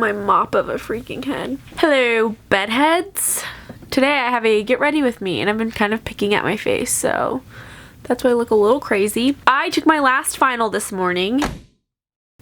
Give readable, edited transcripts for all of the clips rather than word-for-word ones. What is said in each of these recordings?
my mop of a freaking head. Hello, bedheads. Today I have a get ready with me, and I've been kind of picking at my face, so that's why I look a little crazy. I took my last final this morning,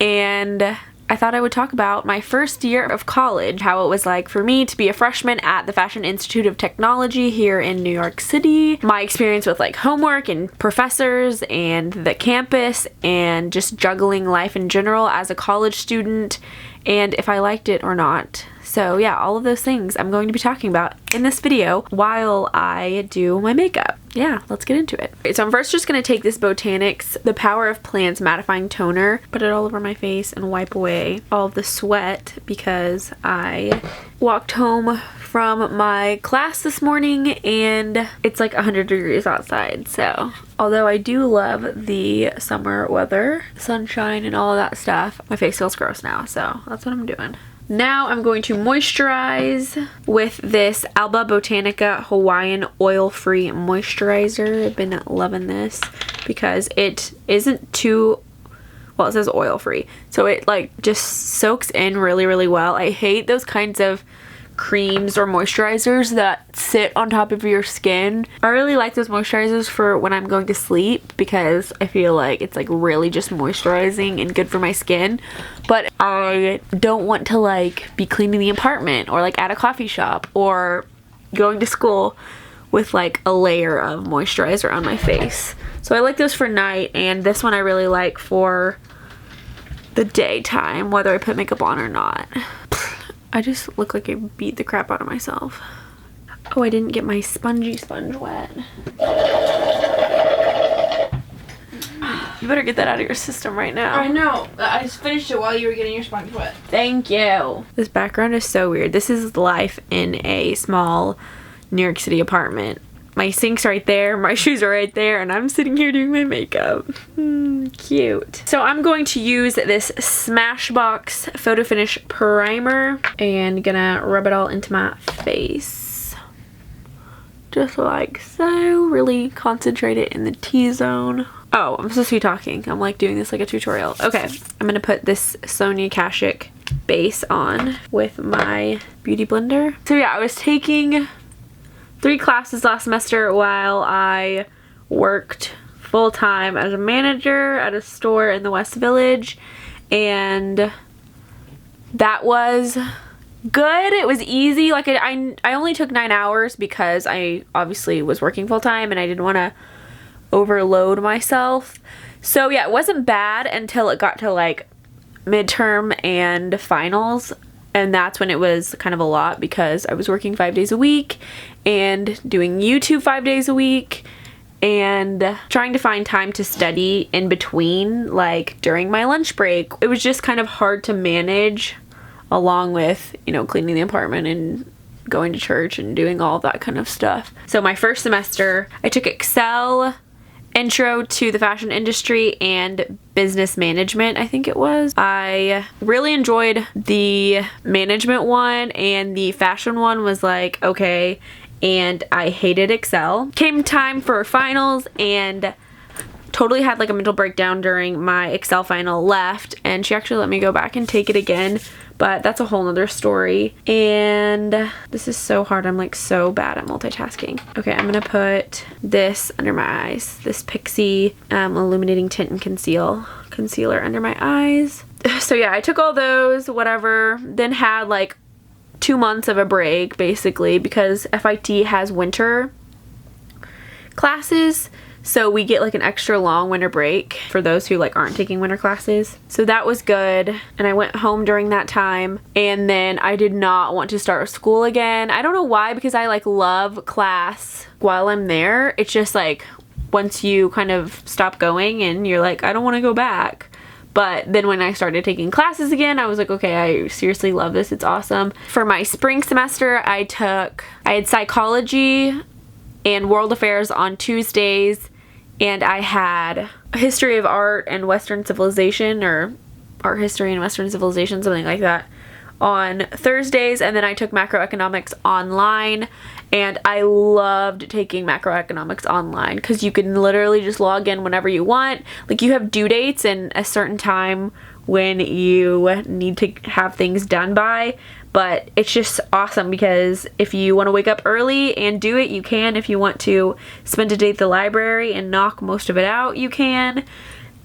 and I thought I would talk about my first year of college, how it was like for me to be a freshman at the Fashion Institute of Technology here in New York City, my experience with like homework and professors and the campus and just juggling life in general as a college student, and if I liked it or not. So yeah, all of those things I'm going to be talking about in this video while I do my makeup. Yeah, let's get into it. Okay, so I'm first just going to take this Botanics The Power of Plants mattifying toner, put it all over my face and wipe away all of the sweat because I walked home from my class this morning and it's like 100 degrees outside. So although I do love the summer weather, sunshine and all of that stuff, my face feels gross now, so that's what I'm doing. Now I'm going to moisturize with this Alba Botanica Hawaiian Oil-Free Moisturizer. I've been loving this because it isn't too, well, it says oil-free, so it like just soaks in really, really well. I hate those kinds of creams or moisturizers that sit on top of your skin. I really like those moisturizers for when I'm going to sleep because I feel like it's like really just moisturizing and good for my skin, but I don't want to like be cleaning the apartment or like at a coffee shop or going to school with like a layer of moisturizer on my face. So I like those for night, and this one I really like for the daytime, whether I put makeup on or not. I just look like I beat the crap out of myself. Oh, I didn't get my spongy sponge wet. You better get that out of your system right now. I know. I just finished it while you were getting your sponge wet. Thank you. This background is so weird. This is life in a small New York City apartment. My sink's right there, my shoes are right there, and I'm sitting here doing my makeup. Cute. So I'm going to use this Smashbox Photo Finish Primer and gonna rub it all into my face. Just like so. Really concentrate it in the T-zone. Oh, I'm supposed to be talking. I'm like doing this like a tutorial. Okay, I'm gonna put this Sonia Kashuk base on with my beauty blender. So yeah, I was taking 3 classes last semester while I worked full-time as a manager at a store in the West Village, and that was good. It was easy. Like I only took 9 hours because I obviously was working full-time and I didn't want to overload myself. So yeah, it wasn't bad until it got to like midterm and finals. And that's when it was kind of a lot because I was working 5 days a week and doing YouTube 5 days a week and trying to find time to study in between, like during my lunch break. It was just kind of hard to manage along with, you know, cleaning the apartment and going to church and doing all of that kind of stuff. So my first semester, I took Excel, Intro to the Fashion Industry, and Business Management, I think it was. I really enjoyed the management one, and the fashion one was like, okay, and I hated Excel. Came time for finals, and totally had like a mental breakdown during my Excel final, left, and she actually let me go back and take it again, but that's a whole nother story. And this is so hard. I'm like so bad at multitasking. Okay, I'm gonna put this under my eyes, this Pixie illuminating tint and concealer under my eyes. So yeah, I took all those, whatever, then had like 2 months of a break basically because FIT has winter classes. So we get like an extra long winter break for those who like aren't taking winter classes. So that was good. And I went home during that time. And then I did not want to start school again. I don't know why, because I like love class while I'm there. It's just like once you kind of stop going and you're like, I don't want to go back. But then when I started taking classes again, I was like, okay, I seriously love this. It's awesome. For my spring semester, I had psychology and world affairs on Tuesdays, and I had history of art and Western civilization, or art history and Western civilization, something like that, on Thursdays. And then I took macroeconomics online, and I loved taking macroeconomics online because you can literally just log in whenever you want. Like, you have due dates and a certain time when you need to have things done by. But it's just awesome because if you want to wake up early and do it, you can. If you want to spend a day at the library and knock most of it out, you can.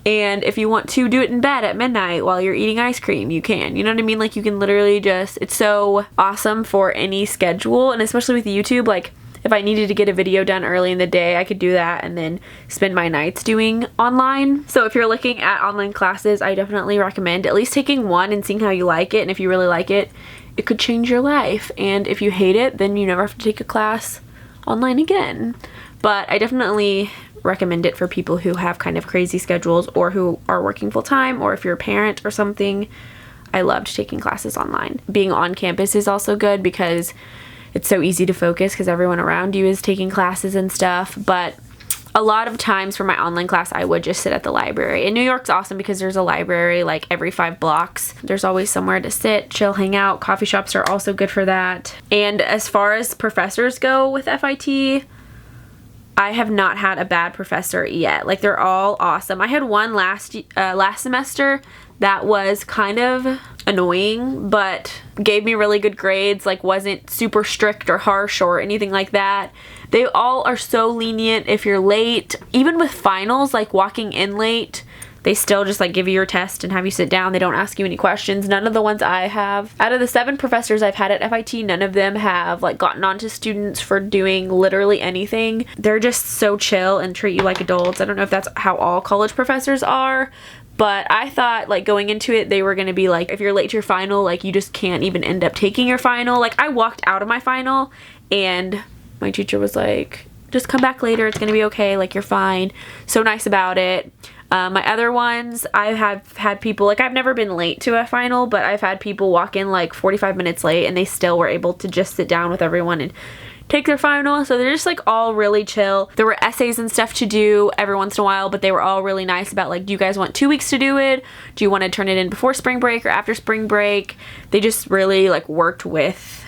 And if you want to do it in bed at midnight while you're eating ice cream, you can. You know what I mean? Like, you can literally just, it's so awesome for any schedule. And especially with YouTube, like, if I needed to get a video done early in the day, I could do that and then spend my nights doing online. So if you're looking at online classes, I definitely recommend at least taking one and seeing how you like it. And if you really like it, it could change your life. And if you hate it, then you never have to take a class online again. But I definitely recommend it for people who have kind of crazy schedules or who are working full time, or if you're a parent or something. I loved taking classes online. Being on campus is also good because it's so easy to focus because everyone around you is taking classes and stuff. But a lot of times for my online class, I would just sit at the library. And New York's awesome because there's a library like every 5 blocks. There's always somewhere to sit, chill, hang out. Coffee shops are also good for that. And as far as professors go with FIT, I have not had a bad professor yet. Like, they're all awesome. I had one last semester that was kind of annoying, but gave me really good grades, like wasn't super strict or harsh or anything like that. They all are so lenient if you're late. Even with finals, like walking in late, they still just like give you your test and have you sit down. They don't ask you any questions. None of the ones I have. Out of the 7 professors I've had at FIT, none of them have like gotten on to students for doing literally anything. They're just so chill and treat you like adults. I don't know if that's how all college professors are, but I thought, like, going into it, they were going to be like, if you're late to your final, like, you just can't even end up taking your final. Like, I walked out of my final, and my teacher was like, just come back later. It's going to be okay. Like, you're fine. So nice about it. My other ones, I have had people, like, I've never been late to a final, but I've had people walk in, like, 45 minutes late, and they still were able to just sit down with everyone and take their final. So they're just like all really chill. There were essays and stuff to do every once in a while, but they were all really nice about like, do you guys want 2 weeks to do it? Do you want to turn it in before spring break or after spring break? They just really like worked with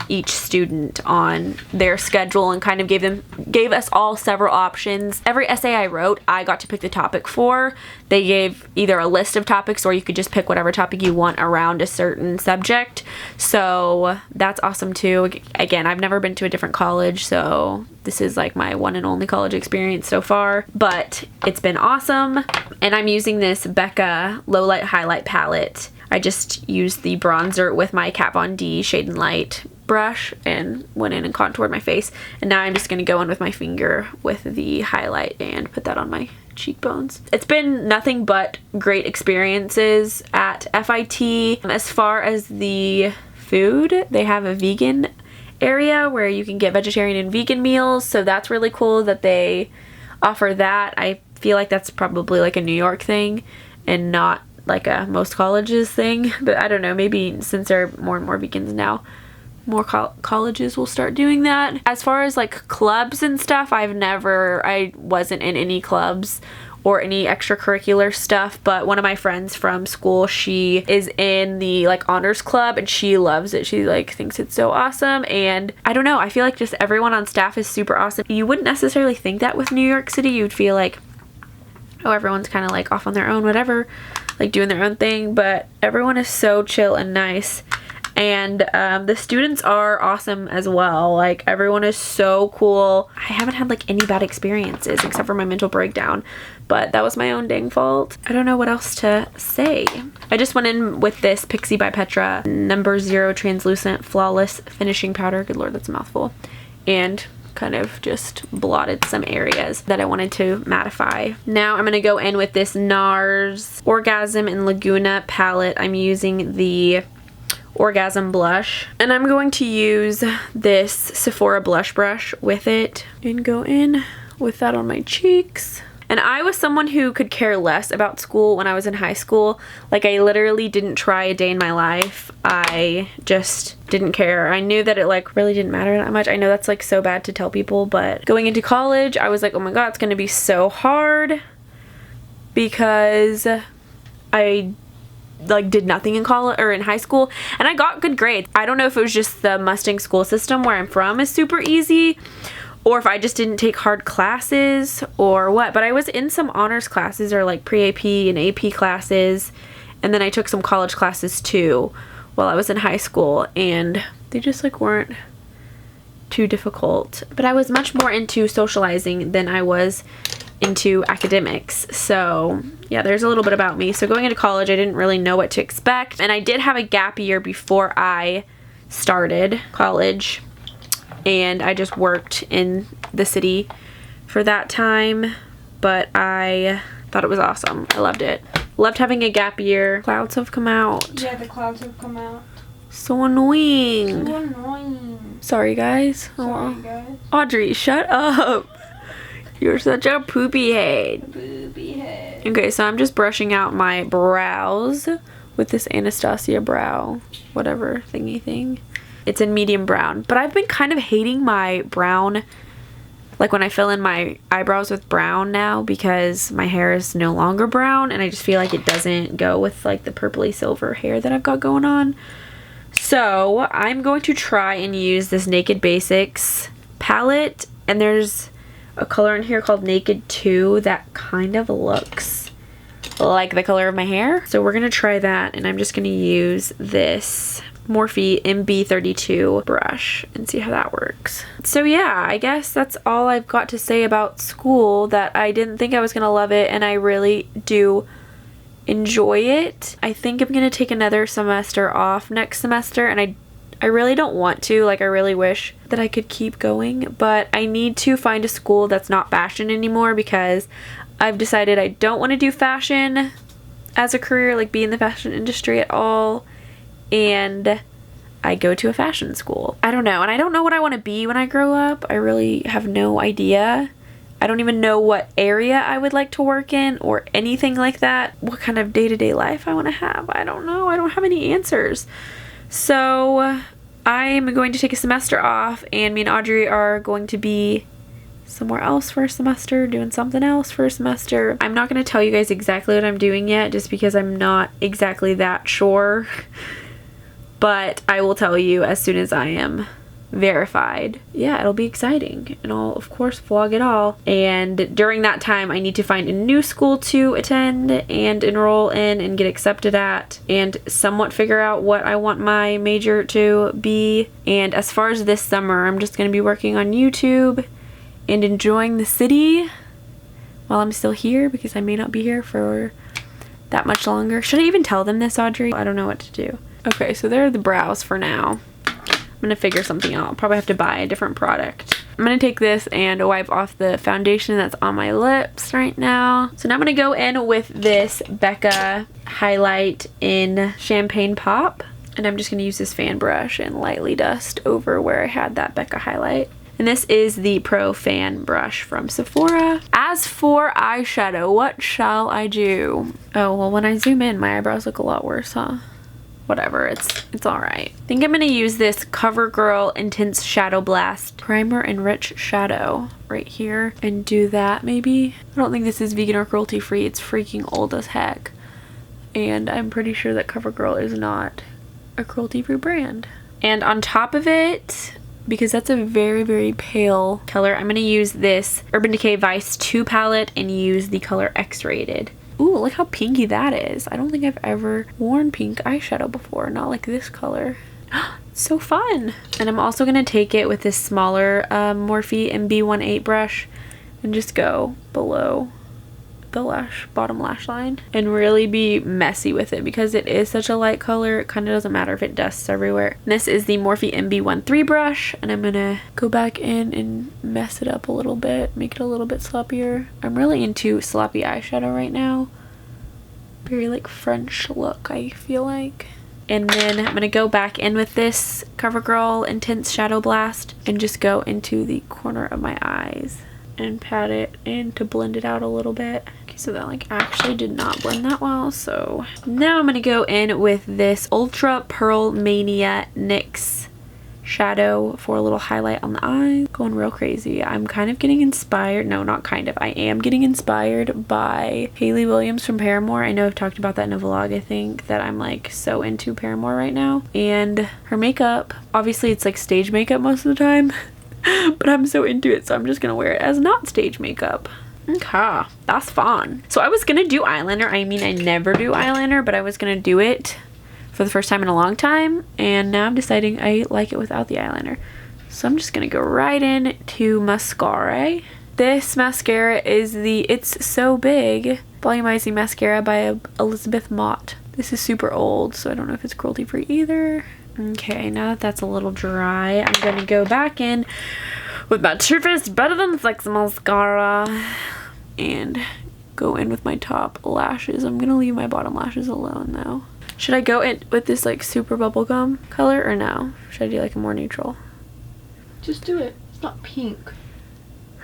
each student on their schedule and kind of gave us all several options. Every essay I wrote, I got to pick the topic for. They gave either a list of topics or you could just pick whatever topic you want around a certain subject. So that's awesome too. Again, I've never been to a different college, so this is like my one and only college experience so far, but it's been awesome. And I'm using this Becca low light highlight palette. I just used the bronzer with my Kat Von D Shade and Light brush and went in and contoured my face. And now I'm just going to go in with my finger with the highlight and put that on my cheekbones. It's been nothing but great experiences at FIT. As far as the food, they have a vegan area where you can get vegetarian and vegan meals. So that's really cool that they offer that. I feel like that's probably like a New York thing and not like a most colleges thing, but I don't know, maybe since there are more and more vegans now, more colleges will start doing that. As far as like clubs and stuff, I wasn't in any clubs or any extracurricular stuff, but one of my friends from school, she is in the like honors club and she loves it. She like thinks it's so awesome, and I don't know, I feel like just everyone on staff is super awesome. You wouldn't necessarily think that with New York City. You'd feel like, oh, everyone's kind of like off on their own, whatever, like doing their own thing, but everyone is so chill and nice. And the students are awesome as well. Like, everyone is so cool. I haven't had like any bad experiences except for my mental breakdown, but that was my own dang fault. I don't know what else to say. I just went in with this Pixie by Petra No. 0 translucent flawless finishing powder. Good lord, that's a mouthful. And kind of just blotted some areas that I wanted to mattify. Now I'm going to go in with this NARS Orgasm and Laguna palette. I'm using the Orgasm blush, and I'm going to use this Sephora blush brush with it and go in with that on my cheeks. And I was someone who could care less about school when I was in high school. Like, I literally didn't try a day in my life. I just didn't care. I knew that it like really didn't matter that much. I know that's like so bad to tell people, but going into college, I was like, oh my god, it's gonna be so hard because I like did nothing in college or in high school, and I got good grades. I don't know if it was just the Mustang school system where I'm from is super easy, or if I just didn't take hard classes or what, but I was in some honors classes or like pre-AP and AP classes, And then I took some college classes too while I was in high school, and they just like weren't too difficult. But I was much more into socializing than I was into academics. So yeah, there's a little bit about me. So going into college, I didn't really know what to expect, and I did have a gap year before I started college, and I just worked in the city for that time, but I thought it was awesome. I loved it. Loved having a gap year. Clouds have come out. Yeah, the clouds have come out. So annoying. So annoying. Sorry guys. Sorry guys. Audrey, shut up. You're such a poopy head. Poopy head. Okay, so I'm just brushing out my brows with this Anastasia brow whatever thingy thing. It's in medium brown, but I've been kind of hating my brown, like when I fill in my eyebrows with brown now, because my hair is no longer brown and I just feel like it doesn't go with like the purpley silver hair that I've got going on. So I'm going to try and use this Naked Basics palette, and there's a color in here called Naked 2 that kind of looks like the color of my hair. So we're gonna try that, and I'm just gonna use this Morphe MB32 brush and see how that works. So yeah, I guess that's all I've got to say about school, that I didn't think I was gonna love it, and I really do enjoy it. I think I'm gonna take another semester off next semester, and I really don't want to. Like, I really wish that I could keep going, but I need to find a school that's not fashion anymore, because I've decided I don't want to do fashion as a career, like be in the fashion industry at all, and I go to a fashion school. I don't know, and I don't know what I want to be when I grow up. I really have no idea. I don't even know what area I would like to work in or anything like that. What kind of day-to-day life I want to have. I don't know. I don't have any answers. So I'm going to take a semester off, and me and Audrey are going to be somewhere else for a semester, doing something else for a semester. I'm not going to tell you guys exactly what I'm doing yet, just because I'm not exactly that sure. But I will tell you as soon as I am verified. Yeah, it'll be exciting, and I'll of course vlog it all. And during that time, I need to find a new school to attend and enroll in and get accepted at, and somewhat figure out what I want my major to be. And as far as this summer, I'm just going to be working on YouTube and enjoying the city while I'm still here, because I may not be here for that much longer. Should I even tell them this, Audrey? I don't know what to do. Okay, so there are the brows for now. I'm gonna figure something out. I'll probably have to buy a different product. I'm gonna take this and wipe off the foundation that's on my lips right now. So now I'm gonna go in with this Becca highlight in Champagne Pop, and I'm just gonna use this fan brush and lightly dust over where I had that Becca highlight. And this is the Pro Fan brush from Sephora. As for eyeshadow, what shall I do? Oh, well, when I zoom in, my eyebrows look a lot worse, huh? Whatever, it's alright. I think I'm gonna use this CoverGirl Intense Shadow Blast Primer and Rich Shadow right here and do that maybe. I don't think this is vegan or cruelty free. It's freaking old as heck. And I'm pretty sure that CoverGirl is not a cruelty free brand. And on top of it, because that's a very, very pale color, I'm gonna use this Urban Decay Vice 2 palette and use the color X-Rated. Ooh, look how pinky that is. I don't think I've ever worn pink eyeshadow before, not like this color. So fun. And I'm also gonna take it with this smaller Morphe MB18 brush and just go below the bottom lash line and really be messy with it, because it is such a light color. It kind of doesn't matter if it dusts everywhere. And this is the Morphe MB13 brush, and I'm gonna go back in and mess it up a little bit, make it a little bit sloppier. I'm really into sloppy eyeshadow right now. Very like French look, I feel like. And then I'm gonna go back in with this CoverGirl Intense Shadow Blast and just go into the corner of my eyes and pat it in to blend it out a little bit. Okay, so that like actually did not blend that well. So now I'm gonna go in with this Ultra Pearl Mania NYX shadow for a little highlight on the eyes. Going real crazy. I'm kind of getting inspired. No, not kind of. I am getting inspired by Hayley Williams from Paramore. I know I've talked about that in a vlog, I think, that I'm like so into Paramore right now. And her makeup, obviously it's like stage makeup most of the time. But I'm so into it, so I'm just gonna wear it as not stage makeup. Okay, that's fun. So I was gonna do eyeliner. I mean, I never do eyeliner, but I was gonna do it for the first time in a long time, and now I'm deciding I like it without the eyeliner. So I'm just gonna go right in to mascara. This mascara is the It's So Big Volumizing Mascara by Elizabeth Mott. This is super old, so I don't know if it's cruelty free either. Okay, now that that's a little dry, I'm gonna go back in with my Too Faced Better Than Sex mascara and go in with my top lashes. I'm gonna leave my bottom lashes alone though. Should I go in with this like super bubblegum color or no? Should I do like a more neutral? Just do it. It's not pink.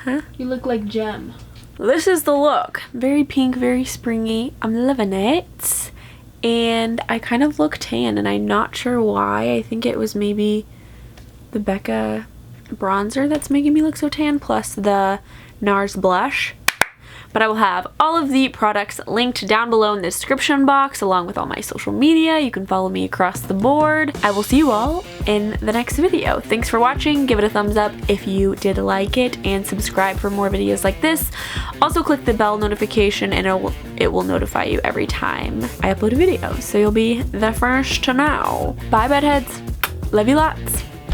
Huh? You look like Gem. This is the look. Very pink, very springy. I'm loving it. And I kind of look tan, and I'm not sure why. I think it was maybe the Becca bronzer that's making me look so tan, plus the NARS blush. But I will have all of the products linked down below in the description box, along with all my social media. You can follow me across the board. I will see you all in the next video. Thanks for watching. Give it a thumbs up if you did like it, and subscribe for more videos like this. Also click the bell notification, and it will notify you every time I upload a video, so you'll be the first to know. Bye, bedheads. Love you lots.